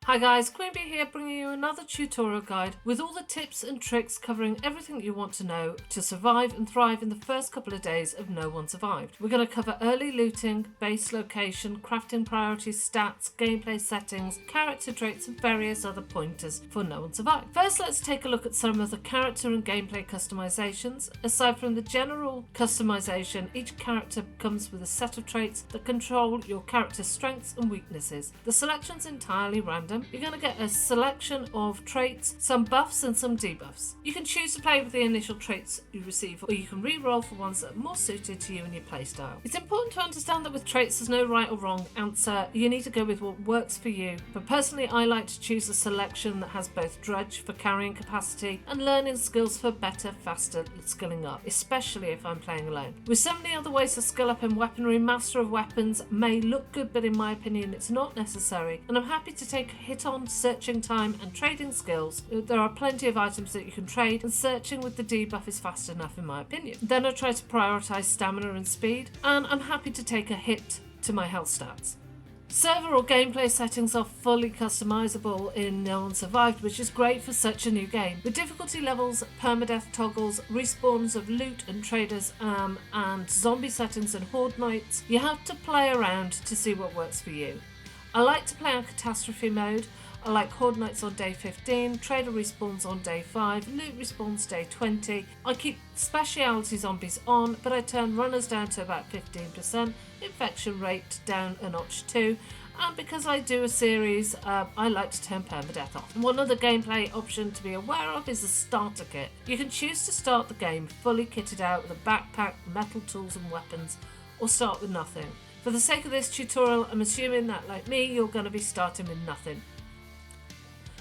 Hi guys, Queenbee here bringing you another tutorial guide with all the tips and tricks covering everything you want to know to survive and thrive in the first couple of days of No One Survived. We're going to cover early looting, base location, crafting priorities, stats, gameplay settings, character traits and various other pointers for No One Survived. First, let's take a look at some of the character and gameplay customizations. Aside from the general customization, each character comes with a set of traits that control your character's strengths and weaknesses. The selection's entirely random. You're going to get a selection of traits, some buffs and some debuffs. You can choose to play with the initial traits you receive, or you can re-roll for ones that are more suited to you and your playstyle. It's important to understand that with traits there's no right or wrong answer. You need to go with what works for you. But personally, I like to choose a selection that has both drudge for carrying capacity and learning skills for better, faster skilling up, especially if I'm playing alone. With so many other ways to skill up in weaponry, Master of Weapons may look good, but in my opinion it's not necessary, and I'm happy to take a hit on searching time and trading skills. There are plenty of items that you can trade, and searching with the debuff is fast enough in my opinion. Then I try to prioritise stamina and speed, and I'm happy to take a hit to my health stats. Server or gameplay settings are fully customizable in No One Survived, which is great for such a new game. With difficulty levels, permadeath toggles, respawns of loot and traders, and zombie settings and horde nights, you have to play around to see what works for you. I like to play on catastrophe mode. I like horde nights on day 15, trader respawns on day 5, loot respawns day 20. I keep speciality zombies on, but I turn runners down to about 15%, infection rate down a notch too, and because I do a series, I like to turn permadeath off. And one other gameplay option to be aware of is the starter kit. You can choose to start the game fully kitted out with a backpack, metal tools and weapons, or start with nothing. For the sake of this tutorial, I'm assuming that, like me, you're going to be starting with nothing.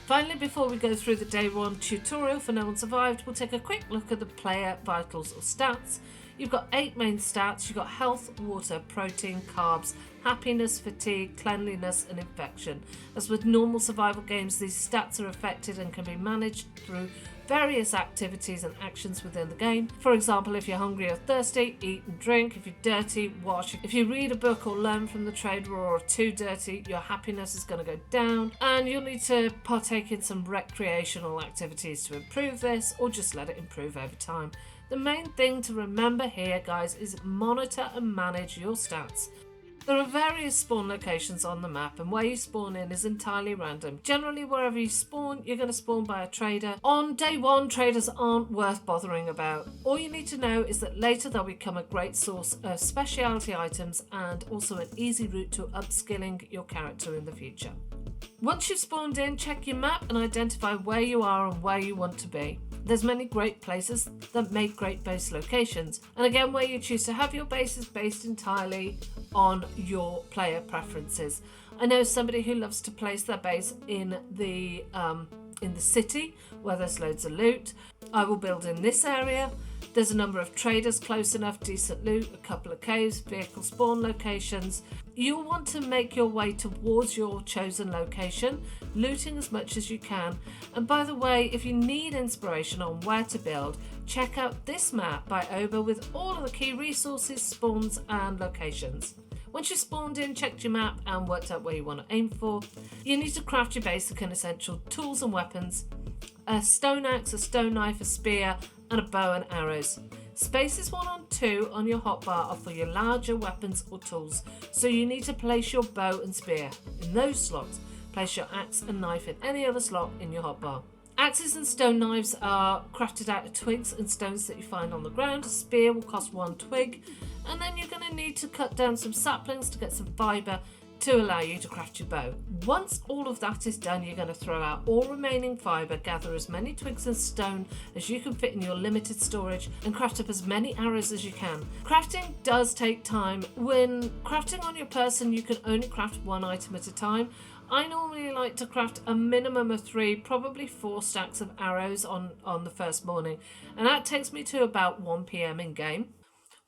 Finally, before we go through the day 1 tutorial for No One Survived, we'll take a quick look at the player vitals or stats. You've got 8 main stats. You've got health, water, protein, carbs, happiness, fatigue, cleanliness and infection. As with normal survival games, these stats are affected and can be managed through various activities and actions within the game. For example, if you're hungry or thirsty, eat and drink. If you're dirty, wash. If you read a book or learn from the trader or are too dirty, your happiness is going to go down, and you'll need to partake in some recreational activities to improve this, or just let it improve over time. The main thing to remember here, guys, is monitor and manage your stats. There are various spawn locations on the map, and where you spawn in is entirely random. Generally, wherever you spawn, you're going to spawn by a trader. On day 1, traders aren't worth bothering about. All you need to know is that later they'll become a great source of specialty items and also an easy route to upskilling your character in the future. Once you've spawned in, check your map and identify where you are and where you want to be. There's many great places that make great base locations, and again, where you choose to have your base is based entirely on your player preferences. I know somebody who loves to place their base in the city where there's loads of loot. I will build in this area. There's a number of traders close enough, decent loot, a couple of caves, vehicle spawn locations. You'll want to make your way towards your chosen location, looting as much as you can. And by the way, if you need inspiration on where to build, check out this map by Oba with all of the key resources, spawns and locations. Once you've spawned in, checked your map and worked out where you want to aim for, you need to craft your basic and essential tools and weapons: a stone axe, a stone knife, a spear and a bow and arrows. Spaces 1 and 2 on your hotbar are for your larger weapons or tools, so you need to place your bow and spear in those slots. Place your axe and knife in any other slot in your hotbar. Axes and stone knives are crafted out of twigs and stones that you find on the ground. A spear will cost 1 twig, and then you're going to need to cut down some saplings to get some fibre to allow you to craft your bow. Once all of that is done, you're going to throw out all remaining fibre, gather as many twigs and stone as you can fit in your limited storage, and craft up as many arrows as you can. Crafting does take time. When crafting on your person, you can only craft 1 item at a time. I normally like to craft a minimum of 3, probably 4 stacks of arrows on the first morning, and that takes me to about 1 PM in game.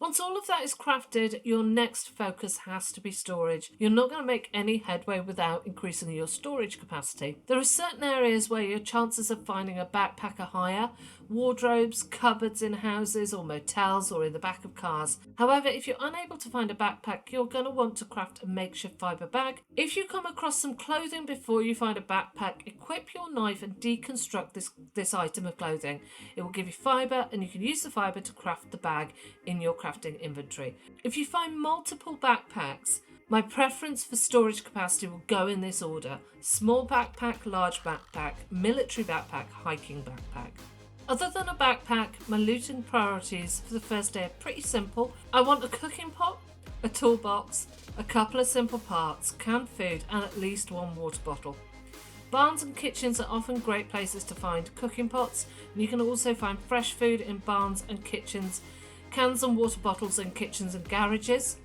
Once all of that is crafted, your next focus has to be storage. You're not going to make any headway without increasing your storage capacity. There are certain areas where your chances of finding a backpack are higher, wardrobes, cupboards in houses or motels or in the back of cars. However, if you're unable to find a backpack, you're going to want to craft a makeshift fibre bag. If you come across some clothing before you find a backpack, equip your knife and deconstruct this item of clothing. It will give you fibre, and you can use the fibre to craft the bag in your crafting inventory. If you find multiple backpacks, my preference for storage capacity will go in this order: small backpack, large backpack, military backpack, hiking backpack. Other than a backpack, my looting priorities for the first day are pretty simple. I want a cooking pot, a toolbox, a couple of simple parts, canned food, and at least one water bottle. Barns and kitchens are often great places to find cooking pots, and you can also find fresh food in barns and kitchens, cans and water bottles in kitchens and garages.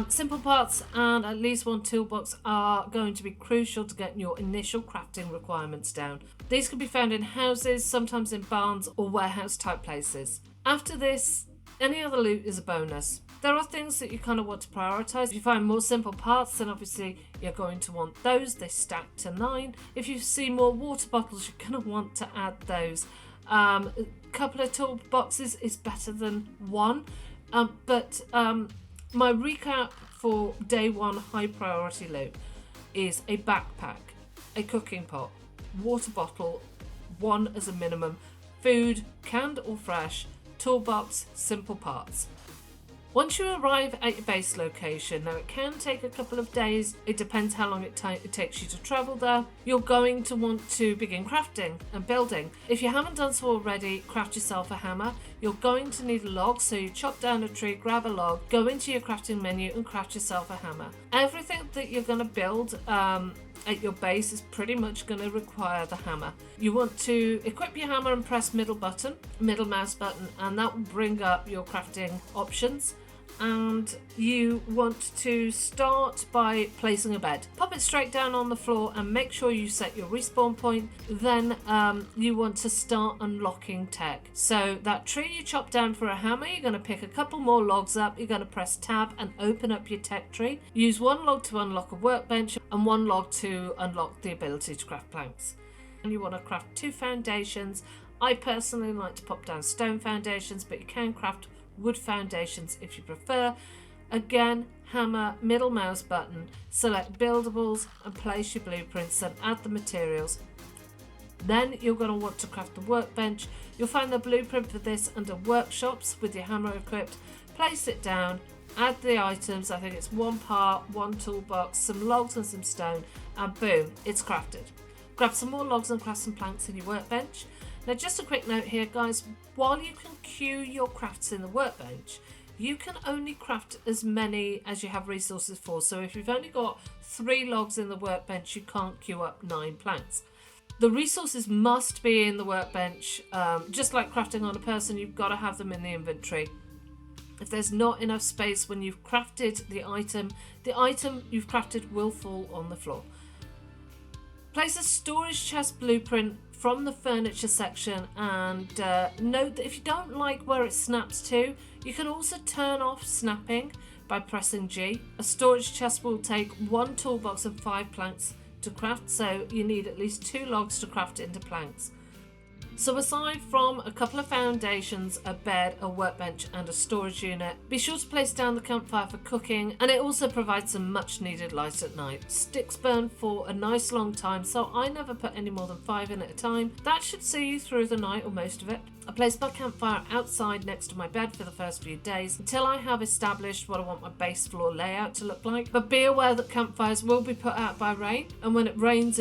Simple parts and at least one toolbox are going to be crucial to getting your initial crafting requirements down. These can be found in houses, sometimes in barns or warehouse type places. After this, any other loot is a bonus. There are things that you kind of want to prioritise. If you find more simple parts, then obviously you're going to want those. They stack to 9. If you see more water bottles, you're going to want to add those. A couple of toolboxes is better than one, but my recap for day 1 high priority loot is a backpack, a cooking pot, water bottle, 1 as a minimum, food, canned or fresh, toolbox, simple parts. Once you arrive at your base location, now it can take a couple of days, it depends how long it takes you to travel there, you're going to want to begin crafting and building. If you haven't done so already, craft yourself a hammer. You're going to need a log, so you chop down a tree, grab a log, go into your crafting menu and craft yourself a hammer. Everything that you're going to build at your base is pretty much going to require the hammer. You want to equip your hammer and press middle mouse button, and that will bring up your crafting options. And you want to start by placing a bed. Pop it straight down on the floor and make sure you set your respawn point. Then you want to start unlocking tech. So that tree you chopped down for a hammer, you're going to pick a couple more logs up, you're going to press tab and open up your tech tree. Use 1 log to unlock a workbench and 1 log to unlock the ability to craft planks. And you want to craft 2 foundations. I personally like to pop down stone foundations, but you can craft wood foundations if you prefer. Again, hammer, middle mouse button, select buildables and place your blueprints and add the materials. Then you're going to want to craft the workbench. You'll find the blueprint for this under workshops with your hammer equipped. Place it down, add the items. I think it's 1 part, 1 toolbox, some logs and some stone, and boom, it's crafted. Grab some more logs and craft some planks in your workbench. Now, just a quick note here, guys. While you can queue your crafts in the workbench, you can only craft as many as you have resources for. So if you've only got 3 logs in the workbench, you can't queue up 9 planks. The resources must be in the workbench. Just like crafting on a person, you've got to have them in the inventory. If there's not enough space when you've crafted the item you've crafted will fall on the floor. Place a storage chest blueprint from the furniture section, and note that if you don't like where it snaps to, you can also turn off snapping by pressing G. A storage chest will take 1 toolbox and 5 planks to craft, so you need at least 2 logs to craft into planks. So aside from a couple of foundations, a bed, a workbench and a storage unit, be sure to place down the campfire for cooking, and it also provides some much needed light at night. Sticks burn for a nice long time, so I never put any more than 5 in at a time. That should see you through the night or most of it. I place my campfire outside next to my bed for the first few days until I have established what I want my base floor layout to look like. But be aware that campfires will be put out by rain, and when it rains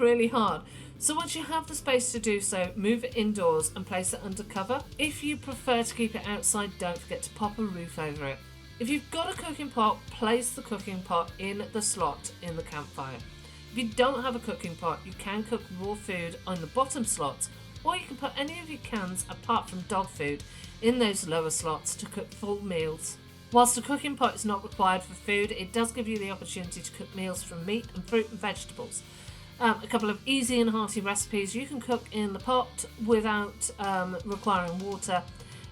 really hard. So once you have the space to do so, move it indoors and place it under cover. If you prefer to keep it outside, don't forget to pop a roof over it. If you've got a cooking pot, place the cooking pot in the slot in the campfire. If you don't have a cooking pot, you can cook raw food on the bottom slots, or you can put any of your cans, apart from dog food, in those lower slots to cook full meals. Whilst the cooking pot is not required for food, it does give you the opportunity to cook meals from meat and fruit and vegetables. A couple of easy and hearty recipes you can cook in the pot without requiring water.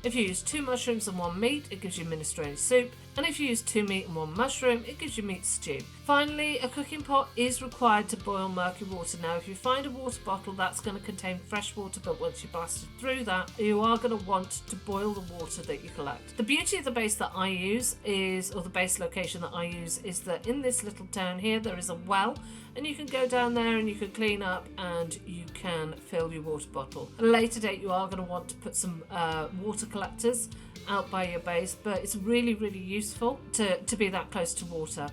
If you use 2 mushrooms and 1 meat, it gives you minestrone soup. And if you use 2 meat and 1 mushroom, it gives you meat stew. Finally, a cooking pot is required to boil murky water. Now, if you find a water bottle, that's going to contain fresh water, but once you blasted through that, you are going to want to boil the water that you collect. The beauty of the base that I use is, or the base location that I use, is that in this little town here, there is a well, and you can go down there and you can clean up and you can fill your water bottle. At a later date, you are going to want to put some water collectors out by your base, but it's really, really useful to be that close to water.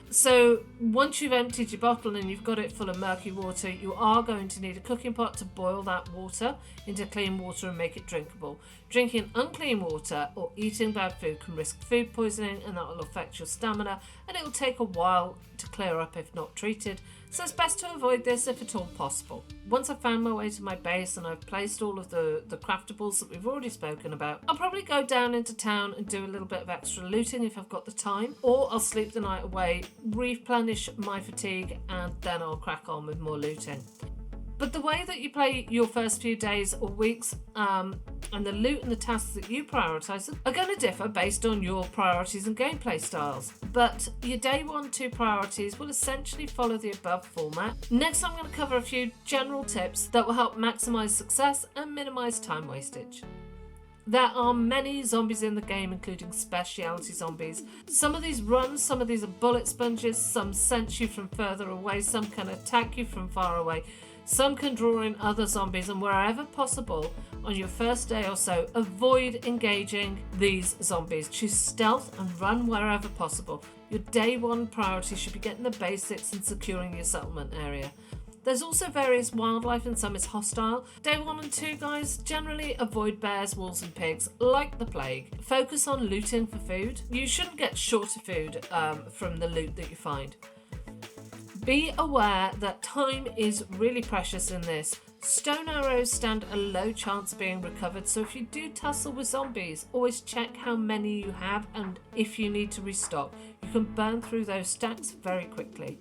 So once you've emptied your bottle and you've got it full of murky water, you are going to need a cooking pot to boil that water into clean water and make it drinkable. Drinking unclean water or eating bad food can risk food poisoning, and that will affect your stamina, and it will take a while to clear up if not treated. So it's best to avoid this if at all possible. Once I've found my way to my base and I've placed all of the craftables that we've already spoken about, I'll probably go down into town and do a little bit of extra looting if I've got the time, or I'll sleep the night away, replenish my fatigue, and then I'll crack on with more looting. But the way that you play your first few days or weeks and the loot and the tasks that you prioritise are going to differ based on your priorities and gameplay styles. But your day 1-2 priorities will essentially follow the above format. Next, I'm going to cover a few general tips that will help maximise success and minimise time wastage. There are many zombies in the game, including speciality zombies. Some of these run, some of these are bullet sponges, some sense you from further away, some can attack you from far away. Some can draw in other zombies, and wherever possible on your first day or so, avoid engaging these zombies. Choose stealth and run wherever possible. Your day 1 priority should be getting the basics and securing your settlement area. There's also various wildlife and some is hostile. Day 1 and 2, guys, generally avoid bears, wolves and pigs like the plague. Focus on looting for food. You shouldn't get short of food from the loot that you find. Be aware that time is really precious in this. Stone arrows stand a low chance of being recovered, so if you do tussle with zombies, always check how many you have and if you need to restock. You can burn through those stacks very quickly.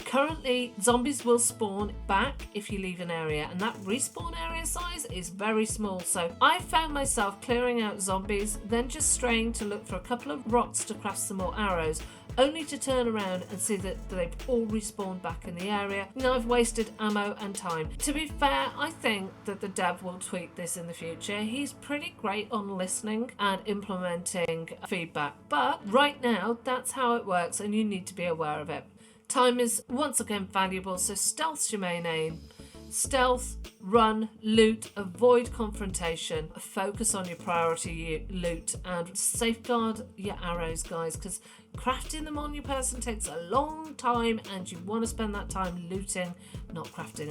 Currently, zombies will spawn back if you leave an area, and that respawn area size is very small, so I found myself clearing out zombies, then just straying to look for a couple of rocks to craft some more arrows, only to turn around and see that they've all respawned back in the area. Now I've wasted ammo and time. To be fair, I think that the dev will tweak this in the future. He's pretty great on listening and implementing feedback, but right now that's how it works and you need to be aware of it. Time is once again valuable, so stealth's your main aim. Stealth, run, loot, avoid confrontation, focus on your priority loot, and safeguard your arrows, guys, because crafting them on your person takes a long time and you want to spend that time looting, not crafting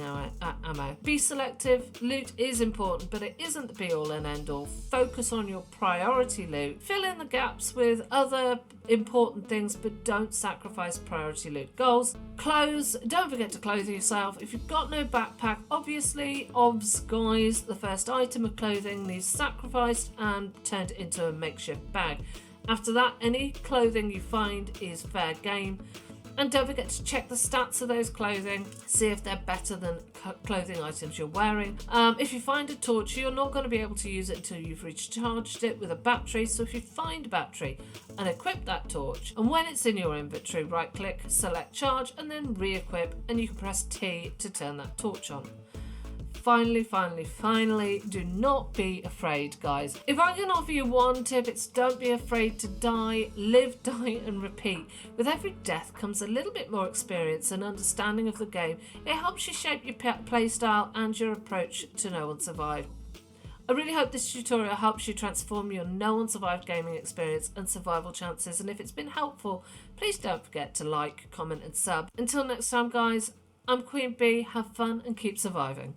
ammo. Be selective. Loot is important, but it isn't the be all and end all. Focus on your priority loot. Fill in the gaps with other important things, but don't sacrifice priority loot goals. Clothes, don't forget to clothe yourself. If you've got no backpack, obviously, obvs guys, the first item of clothing needs sacrificed and turned into a makeshift bag. After that, any clothing you find is fair game. And don't forget to check the stats of those clothing, see if they're better than clothing items you're wearing. If you find a torch, you're not going to be able to use it until you've recharged it with a battery. So if you find a battery and equip that torch, and when it's in your inventory, right click, select charge, and then re-equip, and you can press T to turn that torch on. Finally, do not be afraid, guys. If I can offer you one tip, it's don't be afraid to die, live, die and repeat. With every death comes a little bit more experience and understanding of the game. It helps you shape your playstyle and your approach to No One Survived. I really hope this tutorial helps you transform your No One Survived gaming experience and survival chances, and if it's been helpful, please don't forget to like, comment and sub. Until next time, guys, I'm Queenbee. Have fun and keep surviving.